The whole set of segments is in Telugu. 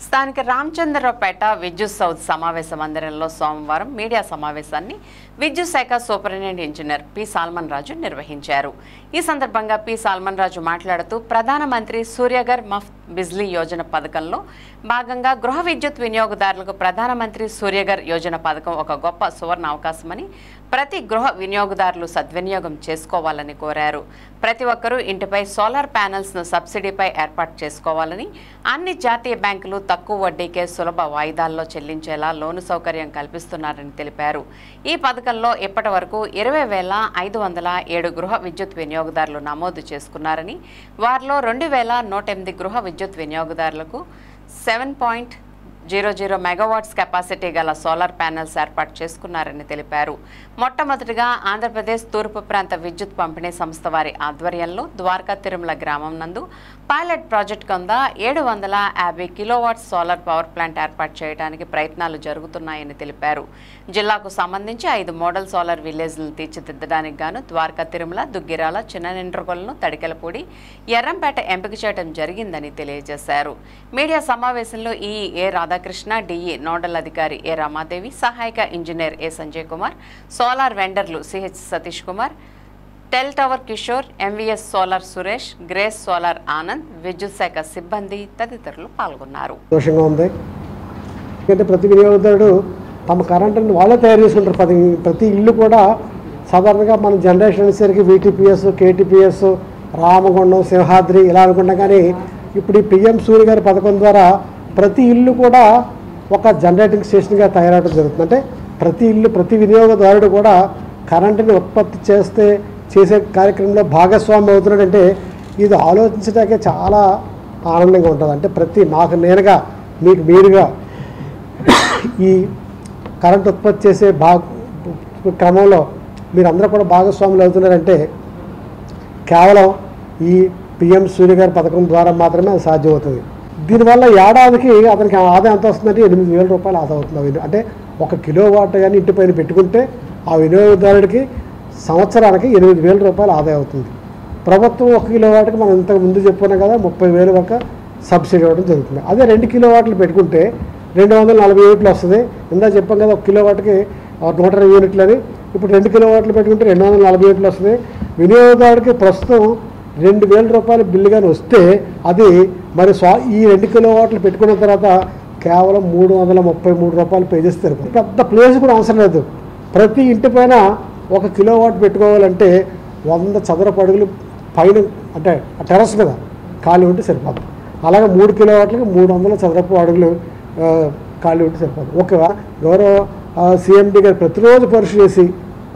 స్థానిక రామచంద్రరావుపేట విద్యుత్ సౌత్ సమావేశ మందిరంలో సోమవారం మీడియా సమావేశాన్ని విద్యుత్ శాఖ సూపరింటెండెంట్ ఇంజనీర్ పి సాల్మన్ రాజు నిర్వహించారు. ఈ సందర్భంగా పి సాల్మన్ రాజు మాట్లాడుతూ ప్రధానమంత్రి సూర్యఘర్ ముఫ్త్ బిజ్లీ యోజన పథకంలో భాగంగా గృహ విద్యుత్ వినియోగదారులకు ప్రధానమంత్రి సూర్యఘర్ యోజన పథకం ఒక గొప్ప సువర్ణ అవకాశమని, ప్రతి గృహ వినియోగదారులు సద్వినియోగం చేసుకోవాలని కోరారు. ప్రతి ఒక్కరూ ఇంటిపై సోలార్ ప్యానెల్స్ను సబ్సిడీపై ఏర్పాటు చేసుకోవాలని, అన్ని జాతీయ బ్యాంకులు తక్కువ వడ్డీకే సులభ వాయిదాల్లో చెల్లించేలా లోను సౌకర్యం కల్పిస్తున్నారని తెలిపారు. ఈ పథకంలో ఇప్పటి వరకు 20,507 గృహ విద్యుత్ వినియోగదారులు నమోదు చేసుకున్నారని, వారిలో 2,108 గృహ విద్యుత్ వినియోగదారులకు 7.00 మెగావాట్స్ కెపాసిటీ గల సోలార్ ప్యానెల్స్ ఏర్పాటు చేసుకున్నారని తెలిపారు. మొట్టమొదటిగా ఆంధ్రప్రదేశ్ తూర్పు ప్రాంత విద్యుత్ పంపిణీ సంస్థ వారి ఆధ్వర్యంలో ద్వారకా తిరుమల గ్రామం నందు పైలట్ ప్రాజెక్ట్ కింద 750 కిలోవాట్స్ సోలార్ పవర్ ప్లాంట్ ఏర్పాటు చేయడానికి ప్రయత్నాలు జరుగుతున్నాయని తెలిపారు. జిల్లాకు సంబంధించి 5 మోడల్ సోలార్ విలేజ్లను తీర్చిదిద్దడానికి గాను ద్వారకా తిరుమల, దుగ్గిరాల, చిన్ననిండ్రగొలను, తడికెలపూడి, ఎర్రంపేట ఎంపిక చేయడం జరిగిందని తెలియజేశారు. మీడియా సమావేశంలో ఏ రాధాకృష్ణ, డిఈ నోడల్ అధికారి ఏ రామాదేవి, సహాయక engineer A Sanjay Kumar, solar వెండర్లు CH Satish Kumar, Tel Tower Kishore, MVS solar Suresh, Grace solar Anand, విద్యుత్ శాఖ సిబ్బంది తదితరులు పాల్గొన్నారు. ప్రతి వినియోగదారుడు తమ కరెంటుని వాళ్ళే తయారు చేసుకుంటారు. ప్రతి ఇల్లు కూడా సాధారణంగా మన జనరేషన్ వచ్చేసరికి వీటీపీఎస్, కేటీపీఎస్, రామగుండం, సింహాద్రి ఇలా అనుకుంటాం. కానీ ఇప్పుడు ఈ పిఎం సూర్య గారి పథకం ద్వారా ప్రతి ఇల్లు కూడా ఒక జనరేటింగ్ స్టేషన్గా తయారవడం జరుగుతుంది. అంటే ప్రతి ఇల్లు, ప్రతి వినియోగదారుడు కూడా కరెంటుని ఉత్పత్తి చేసే కార్యక్రమంలో భాగస్వామి అవుతున్నాడంటే ఇది ఆలోచించడానికే చాలా ఆనందంగా ఉంటుంది. అంటే నాకు నేనుగా, మీకు మీరుగా ఈ కరెంట్ ఉత్పత్తి చేసే క్రమంలో మీరందరూ కూడా భాగస్వాములు అవుతున్నారంటే కేవలం ఈ పిఎం సూర్య గారి పథకం ద్వారా మాత్రమే అది సాధ్యమవుతుంది. దీనివల్ల ఏడాదికి అతనికి ఆదాయం ఎంత వస్తుందంటే 8,000 రూపాయలు ఆదా అవుతుంది. అంటే 1 కిలోవాట్ కానీ ఇంటి పైన పెట్టుకుంటే ఆ వినియోగదారుడికి సంవత్సరానికి 8,000 రూపాయలు ఆదాయం అవుతుంది. ప్రభుత్వం 1 కిలోవాట్కి మనం ఇంతకు ముందు చెప్పుకున్నాం కదా 30,000 వరకు సబ్సిడీ ఇవ్వడం జరుగుతుంది. అదే 2 కిలోవాట్లు పెట్టుకుంటే 240 యూనిట్లు వస్తుంది. ఇందా చెప్పాం కదా 1 కిలోవాట్కి 120 యూనిట్లు అని. ఇప్పుడు 2 కిలోవాట్లు పెట్టుకుంటే 240 యూనిట్లు వస్తుంది. వినియోగదారుడికి ప్రస్తుతం 2,000 రూపాయల బిల్లు కానీ వస్తే అది మరి ఈ 2 కిలోవాట్లు పెట్టుకున్న తర్వాత కేవలం 333 రూపాయలు పే చేస్తారు. పెద్ద ప్లేస్ కూడా అవసరం లేదు. ప్రతి ఇంటి పైన 1 కిలోవాట్ పెట్టుకోవాలంటే 100 చదరపు అడుగులు పైన, అంటే టెర్రస్ మీద ఖాళీ ఉంటే సరిపోతుంది. అలాగే 3 కిలోవాట్లకి 300 చదరపు అడుగులు ఖాళీ ఉంటే సరిపోతుంది. గౌరవ సీఎండీ గారు ప్రతిరోజు పరీక్ష చేసి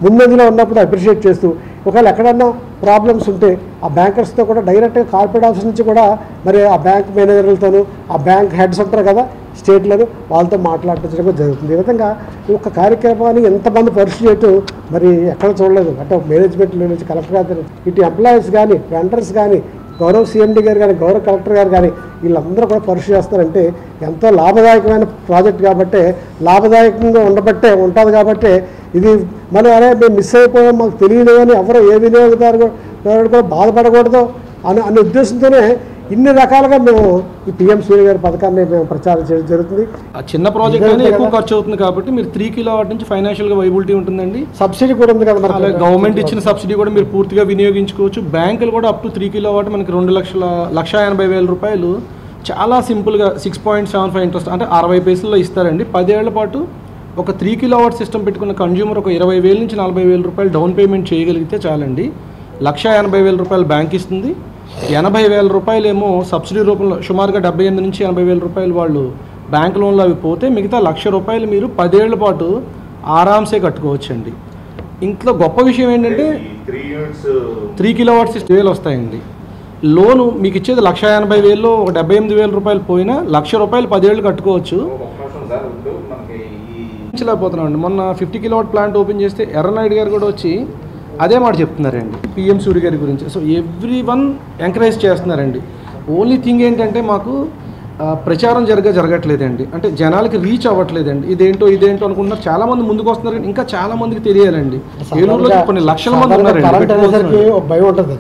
ముందంజలో ఉన్నప్పుడు అప్రిషియేట్ చేస్తూ ఒకవేళ ఎక్కడన్నా ప్రాబ్లమ్స్ ఉంటే ఆ బ్యాంకర్స్తో కూడా డైరెక్ట్గా కార్పొరేట్ ఆఫీస్ నుంచి కూడా మరి ఆ బ్యాంక్ మేనేజర్లతోనూ ఆ బ్యాంక్ హెడ్స్ ఉంటారు కదా స్టేట్లను వాళ్ళతో మాట్లాడించడం జరుగుతుంది. ఈ విధంగా ఒక కార్యక్రమాన్ని ఎంతమంది పరీక్ష చేయటం మరి ఎక్కడ చూడలేదు. అంటే మేనేజ్మెంట్ నుంచి కలెక్టర్ గారు, ఇటు ఎంప్లాయీస్ కానీ, వెండర్స్ కానీ, గౌరవ సీఎండీ గారు కానీ, గౌరవ కలెక్టర్ గారు కానీ వీళ్ళందరూ కూడా పరీక్ష చేస్తారంటే ఎంతో లాభదాయకమైన ప్రాజెక్ట్ కాబట్టి, లాభదాయకంగా ఉంటుంది కాబట్టి ఇది మనం మేము మిస్ అయిపోయాం, మాకు తెలియదు అని ఎవరో ఏ వినియోగదారు కూడా బాధపడకూడదు అనే ఉద్దేశంతోనే ఇన్ని రకాలుగా మేము ఈ పిఎం సూర్య గారి పథకాన్ని మేము ప్రచారం చేయడం జరుగుతుంది. ఆ చిన్న ప్రాజెక్ట్ అనేది ఎక్కువ ఖర్చు అవుతుంది కాబట్టి మీరు 3 కిలోవాట్ నుంచి ఫైనాన్షియల్గా వైబిలిటీ ఉంటుందండి. సబ్సిడీ కూడా ఉంది కదా, అలాగే గవర్నమెంట్ ఇచ్చిన సబ్సిడీ కూడా మీరు పూర్తిగా వినియోగించుకోవచ్చు. బ్యాంకులు కూడా అప్ టు 3 కిలోవాట్ మనకి 2,80,000 రూపాయలు చాలా సింపుల్గా 6.75 ఇంట్రెస్ట్ అంటే 60 పైసల్లో ఇస్తారండి. 10 ఏళ్ల పాటు ఒక 3 కిలోవాట్ సిస్టమ్ పెట్టుకున్న కన్జ్యూమర్ ఒక 20,000 నుంచి 40,000 రూపాయలు డౌన్ పేమెంట్ చేయగలిగితే చాలండి. 1,80,000 రూపాయలు బ్యాంక్ ఇస్తుంది. 80,000 రూపాయలు ఏమో సబ్సిడీ రూపంలో సుమారుగా 78 నుంచి 80,000 రూపాయలు వాళ్ళు బ్యాంక్ లోన్లు అవి పోతే మిగతా 1,00,000 రూపాయలు మీరు 10 ఏళ్ల పాటు ఆరామ్సే కట్టుకోవచ్చండి. ఇంట్లో గొప్ప విషయం ఏంటంటే 3 కిలోవాట్స్ 6,000 వస్తాయండి. లోను మీకు ఇచ్చేది 1,80,000లో ఒక 78,000 రూపాయలు పోయినా 1,00,000 రూపాయలు 10 ఏళ్ళు కట్టుకోవచ్చు. లేకపోతున్నామండి. మొన్న 50 కిలోవాట్ ప్లాంట్ ఓపెన్ చేస్తే ఎర్రనాయుడు గారు కూడా వచ్చి అదే మాట చెప్తున్నారండి పిఎం సూర్య గారి గురించి. సో ఎవ్రీవన్ ఎంకరేజ్ చేస్తున్నారండి. ఓన్లీ థింగ్ ఏంటంటే మాకు ప్రచారం జరగట్లేదండి. అంటే జనాలకి రీచ్ అవ్వట్లేదండి. ఇదేంటో అనుకుంటున్నారు. చాలా మంది ముందుకు వస్తున్నారు, ఇంకా చాలా మందికి తెలియాలండి. ఏలూరులో కొన్ని లక్షల మంది ఉన్నారండి. భయం ఉంటుంది.